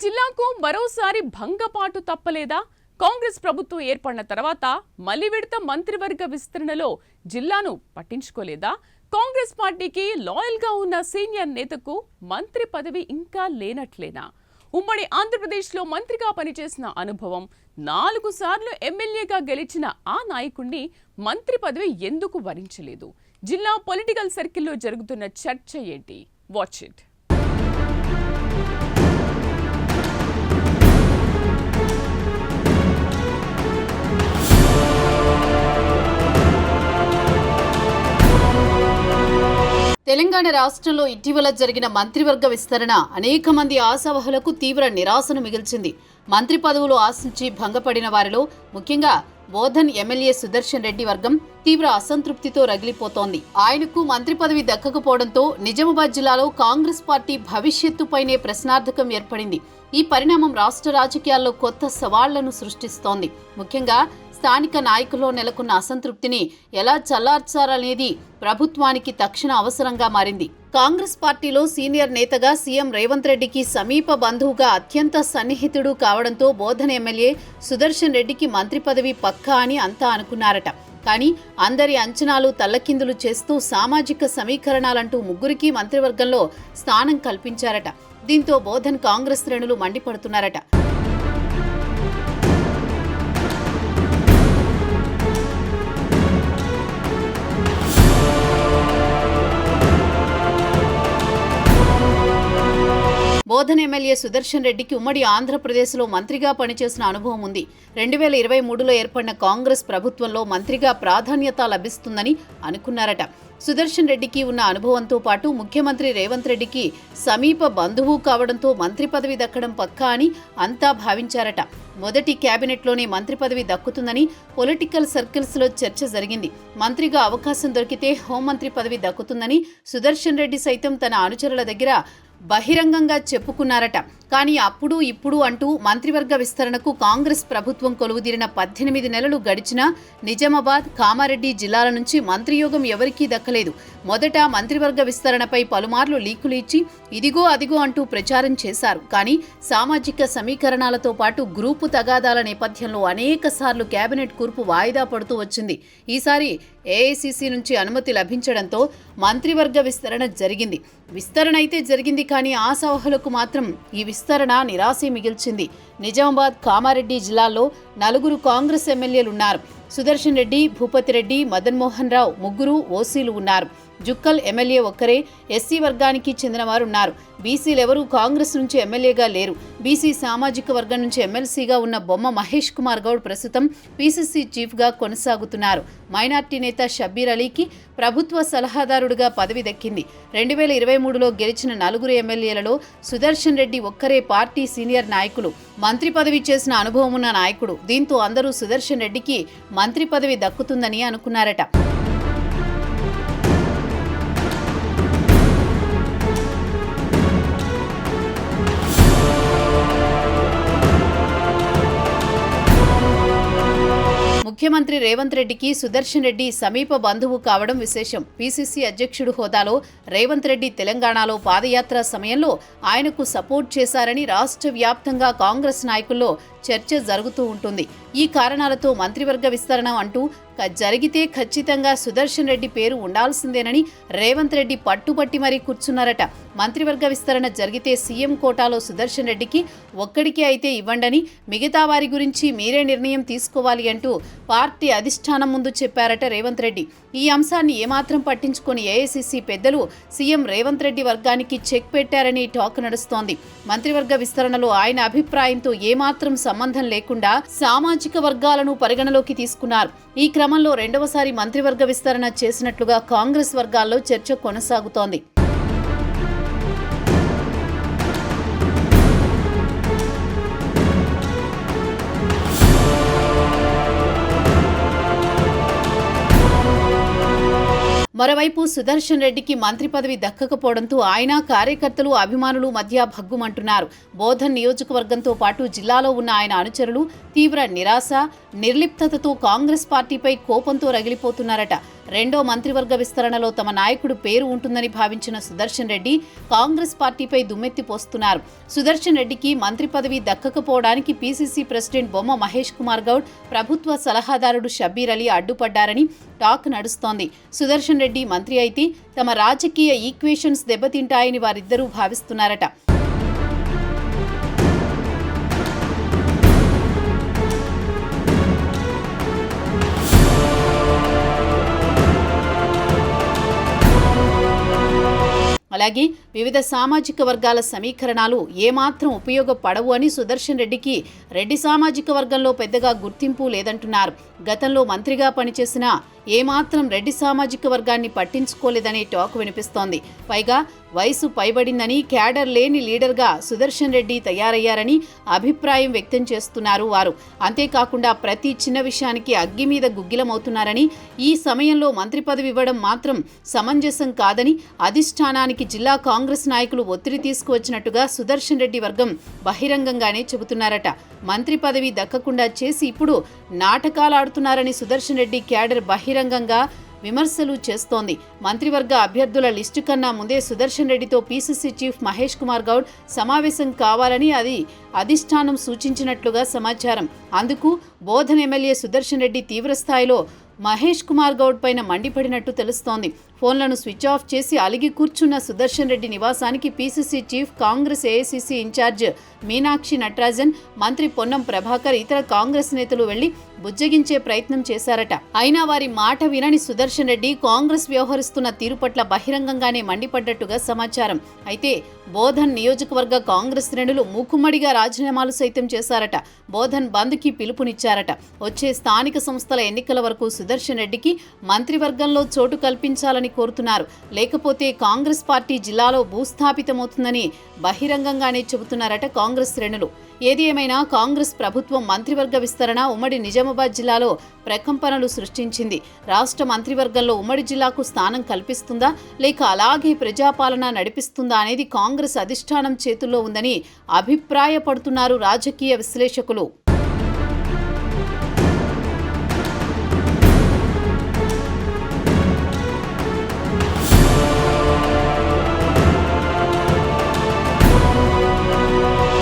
జిల్లాకు మరోసారి భంగపాటు తప్పలేదా? కాంగ్రెస్ ప్రభుత్వం ఏర్పడిన తర్వాత మళ్లీ విడత మంత్రివర్గ విస్తరణలో జిల్లాను పట్టించుకోలేదా? కాంగ్రెస్ పార్టీకి లాయల్ గా ఉన్న సీనియర్ నేతకు మంత్రి పదవి ఇంకా లేనట్లేనా? ఉమ్మడి ఆంధ్రప్రదేశ్లో మంత్రిగా పనిచేసిన అనుభవం, 4 సార్లు ఎమ్మెల్యేగా గెలిచిన ఆ నాయకుడిని మంత్రి పదవి ఎందుకు వరించలేదు? జిల్లా పొలిటికల్ సర్కిల్లో జరుగుతున్న చర్చ ఏంటి? Watch it. తెలంగాణ రాష్ట్రంలో ఇటీవల జరిగిన మంత్రివర్గ విస్తరణ అనేక మంది ఆశావహులకు తీవ్ర నిరాశను మిగిల్చింది. మంత్రి పదవులు ఆశించి భంగపడిన వారిలో ముఖ్యంగా బోధన్ ఎమ్మెల్యే సుదర్శన్ రెడ్డి వర్గం తీవ్ర అసంతృప్తితో రగిలిపోతోంది. ఆయనకు మంత్రి పదవి దక్కకపోవడంతో నిజామాబాద్ జిల్లాలో కాంగ్రెస్ పార్టీ భవిష్యత్తుపైనే ప్రశ్నార్థకం ఏర్పడింది. ఈ పరిణామం రాష్ట్ర రాజకీయాల్లో కొత్త సవాళ్లను సృష్టిస్తోంది. ముఖ్యంగా స్థానిక నాయకుల్లో నెలకొన్న అసంతృప్తిని ఎలా చల్లార్చాలనేది ప్రభుత్వానికి తక్షణ అవసరంగా మారింది. కాంగ్రెస్ పార్టీలో సీనియర్ నేతగా సీఎం రేవంత్ రెడ్డికి సమీప బంధువుగా అత్యంత సన్నిహితుడు కావడంతో బోధన్ ఎమ్మెల్యే సుదర్శన్ రెడ్డికి మంత్రి పదవి పక్కా అని అంతా అనుకున్నారట. కానీ అందరి అంచనాలు తల్లకిందులు చేస్తూ సామాజిక సమీకరణాలంటూ ముగ్గురికి మంత్రివర్గంలో స్థానం కల్పించారట. దీంతో బోధన్ కాంగ్రెస్ శ్రేణులు మండిపడుతున్నారట. బోధన్ ఎమ్మెల్యే సుదర్శన్ రెడ్డికి ఉమ్మడి ఆంధ్రప్రదేశ్లో మంత్రిగా పనిచేసిన అనుభవం ఉంది. 2023లో ఏర్పడిన కాంగ్రెస్ ప్రభుత్వంలో మంత్రిగా ప్రాధాన్యత లభిస్తుందని అనుకున్నారట. సుదర్శన్ రెడ్డికి ఉన్న అనుభవంతో పాటు ముఖ్యమంత్రి రేవంత్ రెడ్డికి సమీప బంధువు కావడంతో మంత్రి పదవి దక్కడం పక్కా అని అంతా భావించారట. మొదటి కేబినెట్లోనే మంత్రి పదవి దక్కుతుందని పొలిటికల్ సర్కిల్స్లో చర్చ జరిగింది. మంత్రిగా అవకాశం దొరికితే హోంమంత్రి పదవి దక్కుతుందని సుదర్శన్ రెడ్డి సైతం తన అనుచరుల దగ్గర బహిరంగంగా చెప్పుకున్నారట. కానీ అప్పుడు ఇప్పుడు అంటూ మంత్రివర్గ విస్తరణకు కాంగ్రెస్ ప్రభుత్వం కొలువుదీరిన 18 నెలలు గడిచినా నిజామాబాద్, కామారెడ్డి జిల్లాల నుంచి మంత్రియోగం ఎవరికీ దక్కలేదు. మొదట మంత్రివర్గ విస్తరణపై పలుమార్లు లీకులు ఇచ్చి ఇదిగో అదిగో అంటూ ప్రచారం చేశారు. కానీ సామాజిక సమీకరణాలతో పాటు గ్రూపు తగాదాల నేపథ్యంలో అనేక సార్లు కేబినెట్ కూర్పు వాయిదా పడుతూ వచ్చింది. ఈసారి ఏఐసీసీ నుంచి అనుమతి లభించడంతో మంత్రివర్గ విస్తరణ జరిగింది. విస్తరణ అయితే జరిగింది, కానీ ఆశావహులకు మాత్రం ఈ విస్తరణ నిరాశే మిగిల్చింది. నిజామాబాద్, కామారెడ్డి జిల్లాల్లో 4 కాంగ్రెస్ ఎమ్మెల్యేలున్నారు. సుదర్శన్ రెడ్డి, భూపతి రెడ్డి, మదన్ మోహన్ రావు ముగ్గురు ఓసీలు ఉన్నారు. జుక్కల్ ఎమ్మెల్యే ఒక్కరే ఎస్సీ వర్గానికి చెందినవారున్నారు. బీసీలెవరూ కాంగ్రెస్ నుంచి ఎమ్మెల్యేగా లేరు. బీసీ సామాజిక వర్గం నుంచి ఎమ్మెల్సీగా ఉన్న బొమ్మ మహేష్ కుమార్ గౌడ్ ప్రస్తుతం పీసీసీ చీఫ్గా కొనసాగుతున్నారు. మైనార్టీ నేత షబ్బీర్ అలీకి ప్రభుత్వ సలహాదారుడిగా పదవి దక్కింది. 2023లో గెలిచిన 4 ఎమ్మెల్యేలలో సుదర్శన్ రెడ్డి ఒక్కరే పార్టీ సీనియర్ నాయకులు, మంత్రి పదవి చేసిన అనుభవం ఉన్న నాయకుడు. దీంతో అందరూ సుదర్శన్ రెడ్డికి మంత్రి పదవి దక్కుతుందని అనుకున్నారట. ముఖ్యమంత్రి రేవంత్ రెడ్డికి సుదర్శన్ రెడ్డి సమీప బంధువు కావడం విశేషం. పీసీసీ అధ్యక్షుడు హోదాలో రేవంత్ రెడ్డి తెలంగాణలో పాదయాత్ర సమయంలో ఆయనకు సపోర్ట్ చేశారని రాష్ట్ర వ్యాప్తంగా కాంగ్రెస్ నాయకుల్లో చర్చ జరుగుతూ ఉంటుంది. ఈ కారణాలతో మంత్రివర్గ విస్తరణ అంటూ జరిగితే ఖచ్చితంగా సుదర్శన్ రెడ్డి పేరు ఉండాల్సిందేనని రేవంత్ రెడ్డి పట్టుబట్టి మరీ కూర్చున్నారట. మంత్రివర్గ విస్తరణ జరిగితే సీఎం కోటాలో సుదర్శన్ రెడ్డికి ఒక్కడికే అయితే ఇవ్వండని, మిగతా వారి గురించి మీరే నిర్ణయం తీసుకోవాలి అంటూ పార్టీ అధిష్టానం ముందు చెప్పారట రేవంత్ రెడ్డి. ఈ అంశాన్ని ఏమాత్రం పట్టించుకొని ఏఐసీసీ పెద్దలు సీఎం రేవంత్ రెడ్డి వర్గానికి చెక్ పెట్టారని టాక్ నడుస్తోంది. మంత్రివర్గ విస్తరణలో ఆయన అభిప్రాయంతో ఏమాత్రం సంబంధం లేకుండా సామాజిక వర్గాలను పరిగణలోకి తీసుకున్నారు. ఈ క్రమంలో రెండవసారి మంత్రివర్గ విస్తరణ చేసినట్లుగా కాంగ్రెస్ వర్గాల్లో చర్చ కొనసాగుతోంది. మరోవైపు సుదర్శన్ రెడ్డికి మంత్రి పదవి దక్కకపోవడంతో ఆయన, కార్యకర్తలు, అభిమానులు మధ్య భగ్గుమంటున్నారు. బోధన్ నియోజకవర్గంతో పాటు జిల్లాలో ఉన్న ఆయన అనుచరులు తీవ్ర నిరాశ, నిర్లిప్తతతో కాంగ్రెస్ పార్టీపై కోపంతో రగిలిపోతున్నారట. రెండో మంత్రివర్గ విస్తరణలో తమ నాయకుడు పేరు ఉంటుందని భావించిన సుదర్శన్ రెడ్డి కాంగ్రెస్ పార్టీపై దుమ్మెత్తి పోస్తున్నారు. సుదర్శన్ రెడ్డికి మంత్రి పదవి దక్కకపోవడానికి పీసీసీ ప్రెసిడెంట్ బొమ్మ మహేష్ కుమార్ గౌడ్, ప్రభుత్వ సలహాదారుడు షబ్బీర్ అలీ అడ్డుపడ్డారని టాక్ నడుస్తోంది. సుదర్శన్ రెడ్డి మంత్రి అయితే తమ రాజకీయ ఈక్వేషన్స్ దెబ్బతింటాయని వారిద్దరూ భావిస్తున్నారట. అలాగే వివిధ సామాజిక వర్గాల సమీకరణాలు ఏమాత్రం ఉపయోగపడవు అని సుదర్శన్ రెడ్డికి రెడ్డి సామాజిక వర్గంలో పెద్దగా గుర్తింపు లేదంటున్నారు. గతంలో మంత్రిగా పనిచేసిన ఏమాత్రం రెడ్డి సామాజిక వర్గాన్ని పట్టించుకోలేదనే టాక్ వినిపిస్తోంది. పైగా వయసు పైబడిందని, క్యాడర్ లేని లీడర్గా సుదర్శన్ రెడ్డి తయారయ్యారని అభిప్రాయం వ్యక్తం చేస్తున్నారు వారు. అంతేకాకుండా ప్రతి చిన్న విషయానికి అగ్గి మీద గుగ్గిలమవుతున్నారని, ఈ సమయంలో మంత్రి పదవి ఇవ్వడం మాత్రం సమంజసం కాదని అధిష్టానానికి జిల్లా కాంగ్రెస్ నాయకులు ఒత్తిడి తీసుకువచ్చినట్టుగా సుదర్శన్ రెడ్డి వర్గం బహిరంగంగానే చెబుతున్నారట. మంత్రి పదవి దక్కకుండా చేసి ఇప్పుడు నాటకాలాడుతున్నారని సుదర్శన్ రెడ్డి క్యాడర్ బహిరంగంగా విమర్శలు చేస్తోంది. మంత్రివర్గ అభ్యర్థుల లిస్టు కన్నా ముందే సుదర్శన్ రెడ్డితో పీసీసీ చీఫ్ మహేష్ కుమార్ గౌడ్ సమావేశం కావాలని అది అధిష్టానం సూచించినట్లుగా సమాచారం. అందుకు బోధన్ ఎమ్మెల్యే సుదర్శన్ రెడ్డి తీవ్రస్థాయిలో మహేష్ కుమార్ గౌడ్ పైన మండిపడినట్టు తెలుస్తోంది. ఫోన్లను స్విచ్ ఆఫ్ చేసి అలిగి కూర్చున్న సుదర్శన్ రెడ్డి నివాసానికి PCC chief, Congress AICC incharge Meenakshi Natarajan, మంత్రి పొన్నం ప్రభాకర్, ఇతర కాంగ్రెస్ నేతలు వెళ్లి బుజ్జగించే ప్రయత్నం చేశారట. అయినా వారి మాట వినని సుదర్శన్ రెడ్డి కాంగ్రెస్ వ్యవహరిస్తున్న తీరు పట్ల బహిరంగంగానే మండిపడ్డట్టుగా సమాచారం. అయితే బోధన్ నియోజకవర్గ కాంగ్రెస్ శ్రేణులు మూకుమ్మడిగా రాజీనామాలు సైతం చేశారట. బోధన్ బంద్కి పిలుపునిచ్చారట. వచ్చే స్థానిక సంస్థల ఎన్నికల వరకు సుదర్శన్ రెడ్డికి మంత్రివర్గంలో చోటు కల్పించాలని కోరుతున్నారు. లేకపోతే కాంగ్రెస్ పార్టీ జిల్లాలో భూస్థాపితమవుతుందని బహిరంగంగానే చెబుతున్నారట కాంగ్రెస్ శ్రేణులు. ఏది ఏమైనా కాంగ్రెస్ ప్రభుత్వం మంత్రివర్గ విస్తరణ ఉమ్మడి నిజామాబాద్ జిల్లాలో ప్రకంపనలు సృష్టించింది. రాష్ట్ర మంత్రివర్గంలో ఉమ్మడి జిల్లాకు స్థానం కల్పిస్తుందా లేక అలాగే ప్రజాపాలన నడిపిస్తుందా అనేది కాంగ్రెస్ అధిష్టానం చేతుల్లో ఉందని అభిప్రాయపడుతున్నారు రాజకీయ విశ్లేషకులు.